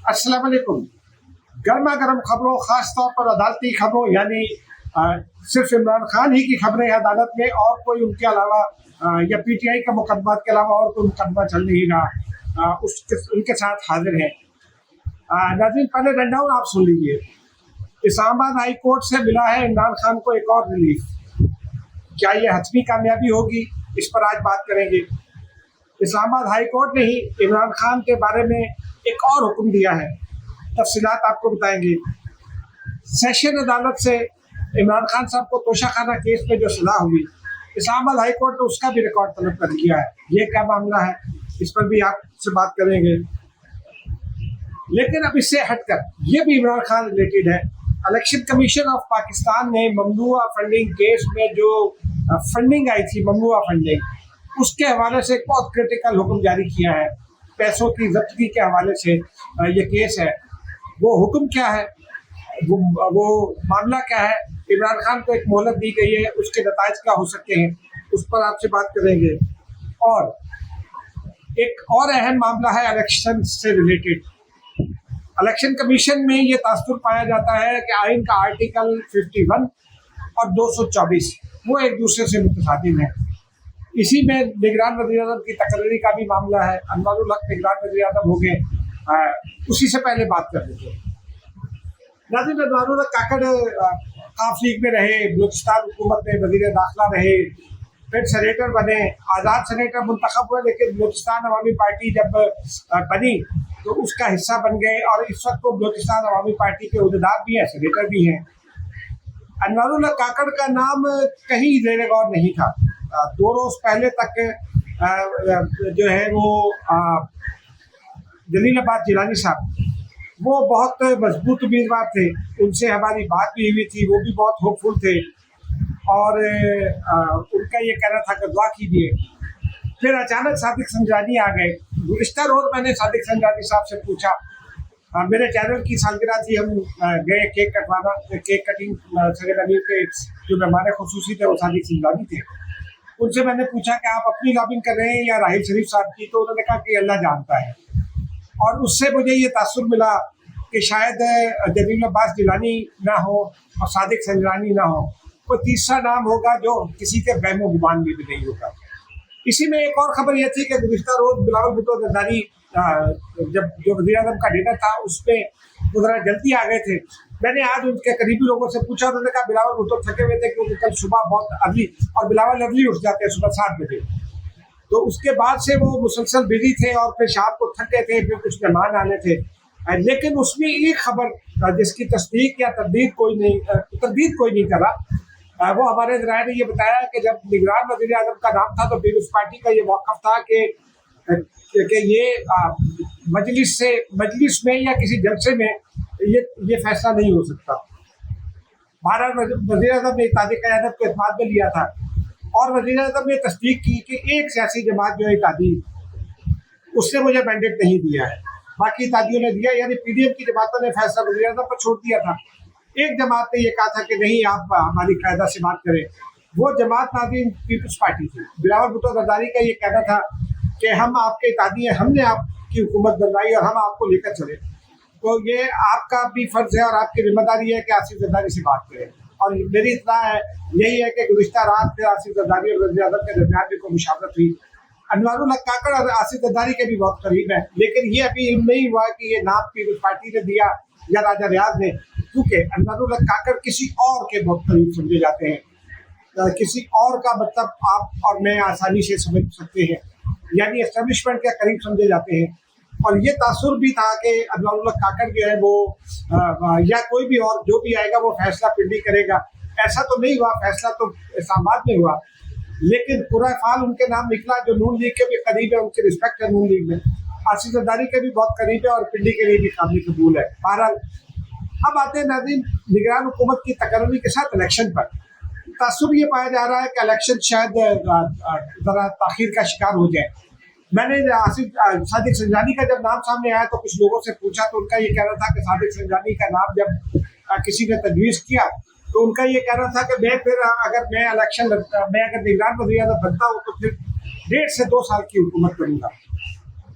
अस्सलाम वालेकुम। गर्मा गर्म खबरों, खास तौर पर अदालती खबरों, यानी सिर्फ इमरान खान ही की खबरें अदालत में और कोई उनके अलावा या पीटीआई का मुकदमा के अलावा और कोई मुकदमा चल नहीं रहा, उनके साथ हाजिर है। नाज़रीन, पहले रनडाउन आप सुन लीजिए। इस्लामाबाद हाई कोर्ट से मिला है इमरान खान को एक और रिलीफ। क्या ये हतमी कामयाबी होगी, इस पर आज बात करेंगे। इस्लामाबाद हाई कोर्ट ने ही इमरान खान के बारे में एक और हुक्म दिया है, तफसीलात आपको बताएंगे। सेशन अदालत से इमरान खान साहब को तोशाखाना केस में जो सजा हुई, इस्लामाबाद हाई कोर्ट ने उसका भी रिकॉर्ड तलब कर लिया है। ये क्या मामला है, इस पर भी आपसे बात करेंगे। लेकिन अब इससे हटकर ये भी इमरान खान रिलेटेड है। इलेक्शन कमीशन ऑफ पाकिस्तान ने ममनुआ फंडिंग केस में जो फंडिंग आई थी, ममनुआ फंडिंग, उसके हवाले से एक बहुत क्रिटिकल हुक्म जारी किया है। पैसों की जब्ती के हवाले से ये केस है। वो हुक्म क्या है, वो मामला क्या है, इमरान खान को एक मोहलत दी गई है, उसके नताइज क्या हो सकते हैं, उस पर आपसे बात करेंगे। और एक और अहम मामला है इलेक्शन से रिलेटेड। इलेक्शन कमीशन में ये तासुर पाया जाता है कि आइन का आर्टिकल 51 और 224 वो एक दूसरे से मुतसादिम है। इसी में निगरान वज़ीर-ए-आज़म की तकर्री का भी मामला है। अनवारुल हक निगरान वज़ीर-ए-आज़म हो गए, उसी से पहले बात कर लेते हैं। नाज़रीन, अनवारुल हक काकड़ काफ लीग में रहे, बलूचिस्तान हुकूमत में वज़ीर दाखिला रहे, फिर सेनेटर बने, आज़ाद सेनेटर मुंतखब हुए, लेकिन बलूचिस्तान अवामी पार्टी जब बनी तो उसका हिस्सा बन गए और इस वक्त वो बलूचिस्तान अवामी पार्टी के उहदेदार भी हैं, सेनेटर भी हैं। अनवारुल हक काकड़ का नाम कहीं ज़ेर गौर नहीं था। 2 रोज़ पहले तक जो है वो जलीलाबाद जिलानी साहब, वो बहुत मजबूत उम्मीदवार थे, उनसे हमारी बात भी हुई थी, वो भी बहुत होपफुल थे और उनका ये कहना था कि दुआ कीजिए। फिर अचानक सादिक संजानी आ गए। गुज़िश्ता रोज़ मैंने सादिक संजानी साहब से पूछा, मेरे चैनल की सालगिरह थी, हम गए केक कटवाना, केक कटिंग सैयद अमीर के जो मेहमान खुसूसी थे वो सादिक संजानी थे। उनसे मैंने पूछा कि आप अपनी लॉबिंग कर रहे हैं या राहिल शरीफ साहब की, तो उन्होंने कहा कि अल्लाह जानता है। और उससे मुझे ये तासुर मिला कि शायद जलील अब्बास जिलानी ना हो और सादिक संजानी ना हो, कोई तीसरा नाम होगा जो किसी के बहमो गुमान में भी नहीं होगा। इसी में एक और खबर यह थी कि गुज़िश्ता रोज़ बिलावल भुट्टो जरदारी जब जो वज़ीर-ए-आज़म का डिनर था उसमें वो ज़रा जल्दी आ गए थे। मैंने आज उनके करीबी लोगों से पूछा, उन्होंने कहा बिलावल भुट्टो थके हुए थे क्योंकि कल सुबह बहुत अर्ली, और बिलावल अर्ली उठ जाते हैं सुबह 7 बजे, तो उसके बाद से वो मुसलसल बिजी थे और फिर शाम को थक गए थे, फिर कुछ मेहमान आने थे। लेकिन उसमें एक खबर जिसकी तस्दीक या तरदीद कोई नहीं करा, वो हमारे ज़राए ने ये बताया कि जब निगरान वज़ीर-ए-आज़म का नाम था तो फिर उस पार्टी का ये मौक़िफ़ था कि ये मजलिस में या किसी जलसे में ये फैसला नहीं हो सकता। बहरहाल वज़ीर-ए-आज़म ने इत्तेहादी क़यादत को एतमाद में लिया था और वज़ीर-ए-आज़म ने तस्दीक की कि एक सियासी जमात जो है इत्तेहादी, उसने मुझे मैंडेट नहीं दिया है, बाकी इत्तेहादियों ने दिया, यानी पीडीएम की जमातों ने फैसला वज़ीर-ए-आज़म पर छोड़ दिया था। एक जमात ने ये कहा था कि नहीं, आप हमारी कायदा से बात करें। वो जमात नाज़रीन पीपल्स पार्टी थी। बिलावल भुट्टो जरदारी का ये कहना था कि हम आपके इत्तेहादी हैं, हमने आपकी हुकूमत बनवाई और हम आपको लेकर चले, तो ये आपका भी फ़र्ज़ है और आपकी जिम्मेदारी है कि आसिफ जरदारी से बात करें। और मेरी इत्तला है यही है कि गुज़िश्ता रात फिर आसिफ जरदारी और वज़ीर-ए-आज़म के दरमियान भी कोई मुशावरत हुई। अनवारुल हक काकड़ और आसिफ जरदारी के भी बहुत करीब है, लेकिन ये अभी इल्म नहीं हुआ कि ये नाम पीपल्स पार्टी ने दिया या राजा रियाज ने, क्योंकि अनवारुल हक काकड़ किसी और के बहुत करीब समझे जाते हैं। किसी और का मतलब आप और मैं आसानी से समझ सकते हैं, यानी एस्टेब्लिशमेंट के करीब समझे जाते हैं। और ये तासुर भी था कि अनवारुल हक काकड़ जो है वो या कोई भी और जो भी आएगा वो फैसला पिंडी करेगा। ऐसा तो नहीं हुआ, फैसला तो इस्लामाबाद में हुआ, लेकिन पूरा फाल उनके नाम निकला जो नून लीग के भी करीब है, उनकी रिस्पेक्ट है नून लीग में, आसिफ जरदारी के भी बहुत करीब है और पिंडी के लिए भी काबिल कबूल है। बहरहाल अब आते हैं नाज़रीन निगरान हुकूमत की तकर्री के साथ इलेक्शन पर। तासुर ये पाया जा रहा है कि इलेक्शन शायद ज़रा ताख़ीर का शिकार हो जाए। मैंने सादिक संजानी का जब नाम सामने आया तो कुछ लोगों से पूछा, तो उनका ये कहना था कि सादिक संजानी का नाम जब किसी ने तजवीज़ किया तो उनका ये कहना था कि मैं फिर अगर निगरान वज़ीर-ए-आज़म बनता हूँ तो फिर 1.5 से 2 साल की हुकूमत करूँगा।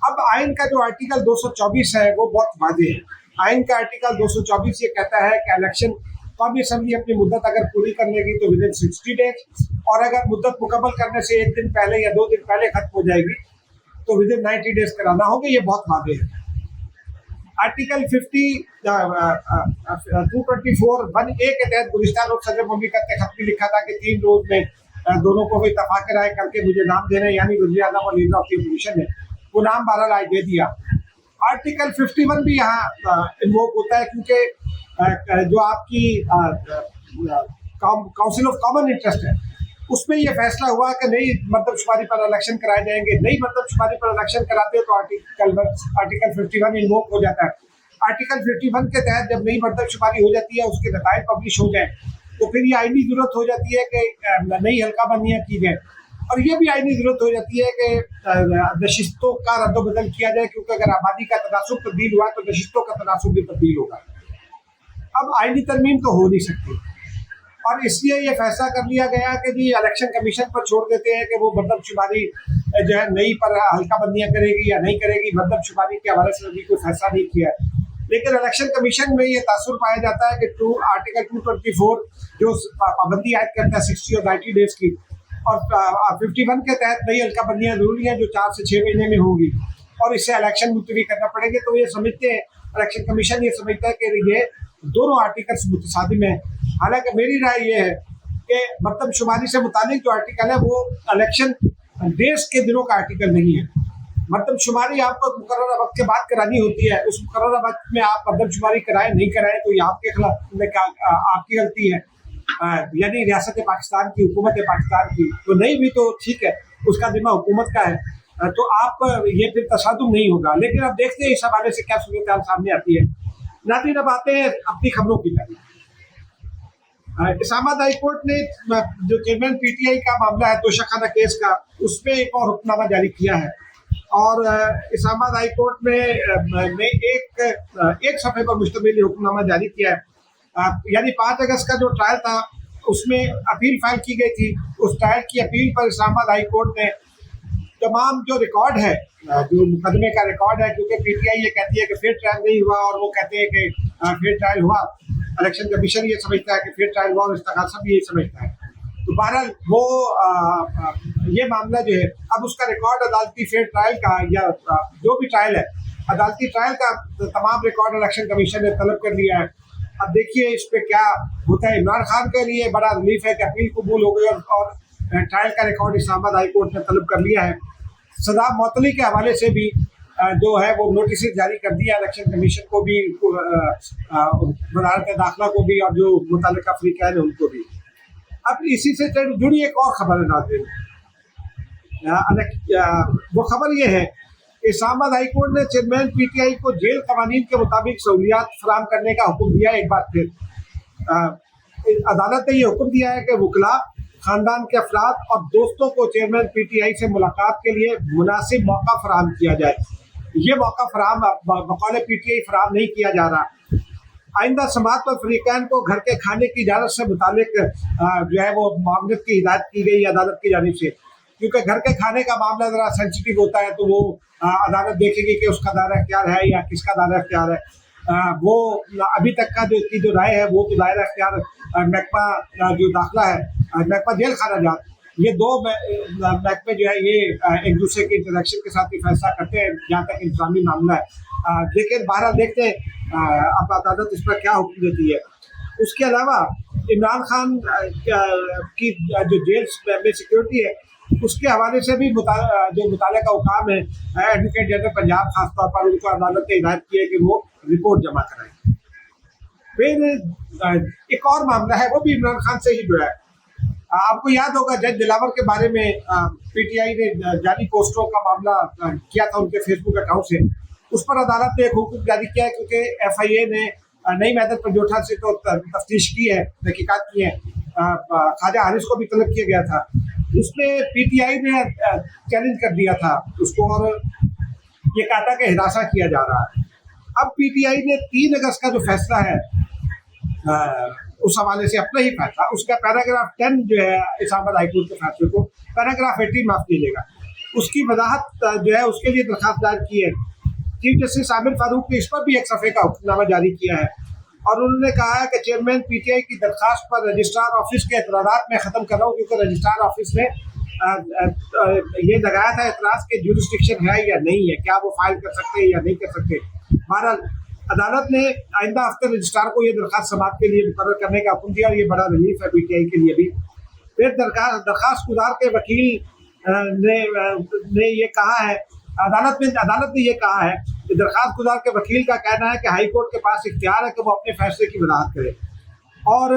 अब आइन का जो आर्टिकल 224 है वो बहुत वाज़ेह है। आइन का आर्टिकल 224 ये कहता है कि इलेक्शन कौमी असम्बली अपनी मुद्दत अगर पूरी कर लेगी तो विदिन 60 डेज, और अगर मुद्दत मुकम्मल करने से 1 दिन पहले या 2 दिन पहले खत्म हो जाएगी तो विदिन 90 डेज कराना होगा। ये बहुत वाज़ेह है। आर्टिकल 224(1)(a) के तहत गुलिस्तान और सदर मुमलिकत ने खत भी लिखा था कि 3 रोज में दोनों को भी इत्तफाक राय करके मुझे नाम देना, यानी वज़ीर आज़म और लीडर ऑफ द अपोजिशन है वो नाम बहरहाल आज दे दिया। आर्टिकल 51 भी यहाँ इन्वोक होता है क्योंकि जो आपकी काउंसिल ऑफ कॉमन इंटरेस्ट है उसमें ये फैसला हुआ कि नई मरदमशुमारी पर इलेक्शन कराए जाएंगे। नई मरदमशुमारी पर इलेक्शन कराते हो तो आर्टिकल 51 इन्वोक हो जाता है। आर्टिकल 51 के तहत जब नई मरदमशुमारी हो जाती है, उसके नताइज पब्लिश हो जाए, तो फिर ये आईनी जरूरत हो जाती है कि नई हल्काबंदियाँ की जाए, और ये भी आईनी जरूरत हो जाती है कि नशिस्तों का रद्दोबदल किया जाए, क्योंकि अगर आबादी का तनासुब तब्दील हुआ तो नशिस्तों का तनासुब भी तब्दील होगा। अब आईनी तरमीम तो हो नहीं सकती, और इसलिए ये फैसला कर लिया गया कि जी इलेक्शन कमीशन पर छोड़ देते हैं कि वो मरदमशुमारी जो है नई पर हल्काबंदियाँ करेगी या नहीं करेगी। मरदमशुमारी के हवाले से अभी कोई फैसला नहीं किया है, लेकिन इलेक्शन कमीशन में ये तासुर पाया जाता है कि आर्टिकल 224 जो पाबंदी आयद करता है 60 और 90 डेज की, और 51 के तहत नई हल्काबंदियाँ जरूरी हैं जो 4 से 6 महीने में होंगी, और इससे इलेक्शन मुलतवी करना पड़ेंगे। तो ये समझते हैं, इलेक्शन कमीशन ये समझता है कि ये दोनों आर्टिकल्स मुतसादिम हैं। हालांकि मेरी राय ये है कि मरदमशुमारी से मुतालिक जो आर्टिकल है वो इलेक्शन डेज के दिनों का आर्टिकल नहीं है। मरदमशुमारी आपको मुकर्रर वक्त के बाद करानी होती है, उस मुकर्रर वक्त में आप मरदमशुमारी कराएं नहीं कराएं तो ये आपके खिलाफ आपकी गलती है, यानी रियासत पाकिस्तान की, हुकूमत पाकिस्तान की। तो नहीं भी तो ठीक है, उसका जिम्मा हुकूमत का है, तो आप ये फिर तसादुम नहीं होगा। लेकिन अब देखते हैं इस हवाले से क्या सूरत सामने आती है। नाज़रीन, अब आते हैं अपनी खबरों की तरफ। इस्लामाबाद हाई कोर्ट ने जो चेयरमैन पीटीआई का मामला है तोशाखाना केस का, उसमें एक और हुक्मनामा जारी किया है, और इस्लामाबाद हाई कोर्ट ने एक सफ़े पर मुश्तमिल हुक्मनामा जारी किया है। यानी 5 अगस्त का जो ट्रायल था उसमें अपील फाइल की गई थी। उस ट्रायल की अपील पर इस्लामाबाद हाई कोर्ट ने तमाम जो रिकॉर्ड है, जो मुकदमे का रिकॉर्ड है, क्योंकि पीटीआई ये कहती है कि फेयर ट्रायल नहीं हुआ और वो कहते हैं कि फेयर ट्रायल हुआ, इलेक्शन कमीशन ये समझता है कि फेयर ट्रायल हुआ और इस्तेगासा भी ये समझता है। तो बहरहाल वो ये मामला जो है, अब उसका रिकॉर्ड अदालती फेयर ट्रायल का या जो भी ट्रायल है, अदालती ट्रायल का तमाम रिकॉर्ड इलेक्शन कमीशन ने तलब कर लिया है। अब देखिए इस पर क्या होता है। इमरान खान के लिए बड़ा रिलीफ है कि अपील कबूल हो गई और ट्रायल का रिकॉर्ड इस्लामाबाद हाई कोर्ट ने तलब कर लिया है। सदा मुअत्तली के हवाले से भी जो है वो नोटिस जारी कर दिया इलेक्शन कमीशन को भी, वज़ारत दाखिला को भी, और जो मुतल्लिका अफ्रीकैन है उनको भी। अब इसी से जुड़ी एक और खबर है नाज़रीन, वो खबर ये है कि इस्लामाबाद हाई कोर्ट ने चेयरमैन पीटीआई को जेल कवानीन के मुताबिक सहूलियात फराहम करने का हुक्म दिया। एक बार फिर अदालत ने ये हुक्म दिया है कि वकला, खानदान के अफराद और दोस्तों को चेयरमैन पीटीआई से मुलाकात के लिए मुनासिब मौका फराहम किया जाए। ये मौका फराहम बकौल पीटीआई फराहम नहीं किया जा रहा। आइंदा समात पर फरीकैन को घर के खाने की इजाज़त से मुतालिक जो है वो मामलत की हिदायत की गई अदालत की जानिब से, क्योंकि घर के खाने का मामला ज़रा सेंसिटिव होता है, तो वो अदालत देखेगी कि उसका दायरा इख्तियार है या किसका दायरा इख्तियार है। वो अभी तक का जो इसकी जो राय है वो तो दायरा इख्तियार महकमा जो दाखिला है, महकमा जेल खाना जात, ये दो महकमे जो है ये एक दूसरे के इंटरेक्शन के साथ ही फैसला करते हैं जहाँ तक इंतजामी मामला है। लेकिन बहरहाल देखते हैं अब अदालत इस पर क्या हुक्म देती है। उसके अलावा इमरान खान की जो जेल में सिक्योरिटी है उसके हवाले से भी जो मुताले का हुकाम है एडवोकेट जनरल पंजाब खासतौर पर, उनको अदालत ने हिदायत की है कि वो रिपोर्ट जमा कराएं। फिर एक और मामला है, वो भी इमरान खान से ही जुड़ा है। आपको याद होगा जज दिलावर के बारे में पीटीआई ने जाली पोस्टरों का मामला किया था उनके फेसबुक अकाउंट से। उस पर अदालत ने एक हुक्म जारी किया है, क्योंकि एफआईए ने नई मैदत पंजोठा से तो तफ्तीश की है, तहकीकात की है, ख्वाजा हारिस को भी तलब किया गया था। उसमें पीटीआई ने चैलेंज कर दिया था उसको और ये कहा था कि हिरासा किया जा रहा है। अब पीटीआई ने 3 अगस्त का जो फैसला है उस हवाले से अपना ही फैसला, उसका पैराग्राफ 10 जो है इस्लामाबाद हाईकोर्ट के फैसले को पैराग्राफ 18 माफ कीजिएगा, उसकी वजाहत जो है उसके लिए दरखास्त दायर की है। चीफ जस्टिस आमिर फारूक ने इस पर भी एक सफ़े का हुक्मनामा जारी किया है और उन्होंने कहा है कि चेयरमैन पीटीआई की दरखास्त पर रजिस्ट्रार ऑफिस के एतराज़ात में ख़त्म कर रहा हूँ, क्योंकि रजिस्ट्रार ऑफिस ने ये लगाया था एतराज़ के जुरिस्डिक्शन है या नहीं है, क्या वो फाइल कर सकते हैं या नहीं कर सकते। बहरहाल अदालत ने आइंदा हफ्ते रजिस्ट्रार को ये दरखास्त समाअत के लिए मुकर्रर करने का हुक्म दिया और ये बड़ा रिलीफ है पीटीआई के लिए भी। फिर दरखास्त गुजार के वकील ने ये कहा है, अदालत ने ये कहा है कि दरखास्त गुजार के वकील का कहना है कि हाई कोर्ट के पास इख्तियार है कि वो अपने फैसले की वजाहत करे और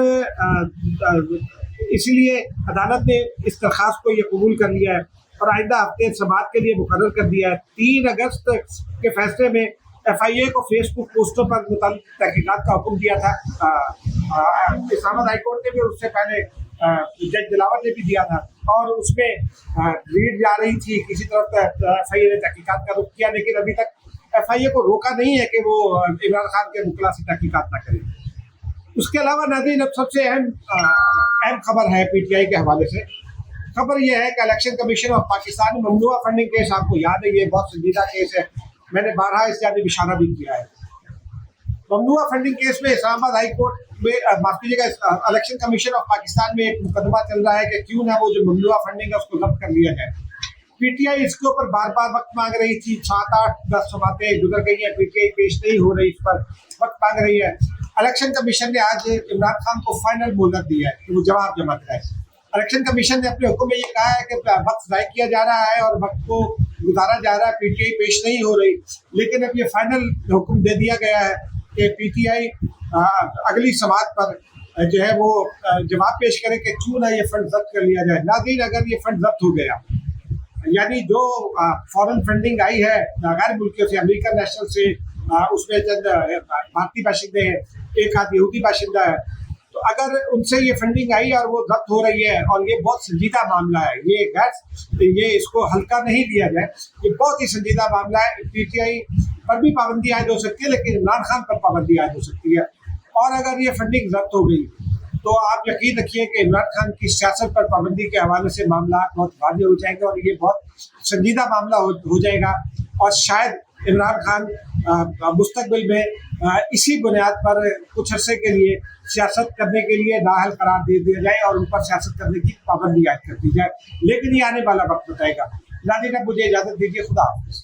इसीलिए अदालत ने इस दरखास्त को ये कबूल कर लिया है और आइंदा हफ्ते समाअत के लिए मुकर्रर कर दिया है। 3 अगस्त के फैसले में FIA को फेसबुक पोस्टों पर मुताल्लिक़ तहकीकात का हुक्म दिया था। इस्लामाबाद हाई कोर्ट ने भी उससे पहले जज दिलावर ने भी दिया था और उसमें रीड जा रही थी, किसी तरफ FIA ने तहकीकात का रुख किया, लेकिन अभी तक FIA को रोका नहीं है कि वो इमरान खान के मुकला से तहकीकात ना करे। उसके अलावा नाज़रीन, अब सबसे अहम खबर है पीटीआई के हवाले से। खबर यह है कि इलेक्शन कमीशन ऑफ पाकिस्तान में ममनुआ फंडिंग केस, आपको याद है ये बहुत संजीदा केस है, मैंने बारहा इस जानिब इशारा भी किया है। ममनुआ फंडिंग केस में इस्लामाबाद हाई कोर्ट में माफ कीजिएगा, इलेक्शन कमीशन ऑफ पाकिस्तान में एक मुकदमा चल रहा है कि क्यों ना वो जो ममनुआ फंडिंग है उसको जब्त कर लिया जाए। पीटीआई इसके ऊपर बार बार वक्त मांग रही थी, 7, 8, 10 समातें गुजर गई है, पीटीआई पेश नहीं हो रही, इस पर वक्त मांग रही है। इलेक्शन कमीशन ने आज इमरान खान को फाइनल मोहलत दी है कि वो जवाब जमा कराए। इलेक्शन कमीशन ने अपने हुक्म में ये कहा है कि वक्त ज़ाय किया जा रहा है और वक्त को गुजारा जा रहा है, पीटीआई पेश नहीं हो रही, लेकिन अब ये फाइनल हुक्म दे दिया गया है कि पीटीआई अगली समाअत पर जो है वो जवाब पेश करे कि क्यों ना ये फंड जब्त कर लिया जाए। नाज़रीन, अगर ये फंड जब्त हो गया, यानी जो फॉरेन फंडिंग आई है गैर मुल्कियों से, अमेरिकन नेशनल से, उसमें चंद भारतीय बाशिंदे हैं, एक आध यहूदी बाशिंदा है, तो अगर उनसे ये फंडिंग आई और वो जब्त हो रही है और ये बहुत संजीदा मामला है, ये इसको हल्का नहीं लिया जाए, ये बहुत ही संजीदा मामला है। पीटीआई पर भी पाबंदी आयद हो सकती है, लेकिन इमरान खान पर पाबंदी आयद हो सकती है। और अगर ये फंडिंग जब्त हो गई तो आप यकीन रखिए कि इमरान खान की सियासत पर पाबंदी के हवाले से मामला बहुत वाज़ेह हो जाएंगे और ये बहुत संजीदा मामला हो जाएगा और शायद इमरान खान मुस्तकबिल में इसी बुनियाद पर कुछ अरसे के लिए सियासत करने के लिए नाअहल करार दे दिया जाए और उन पर सियासत करने की पाबंदी आयद कर दी जाए, लेकिन ये आने वाला वक्त बताएगा। नाज़रीन, मुझे इजाज़त दीजिए, खुदा हाफ़िज़।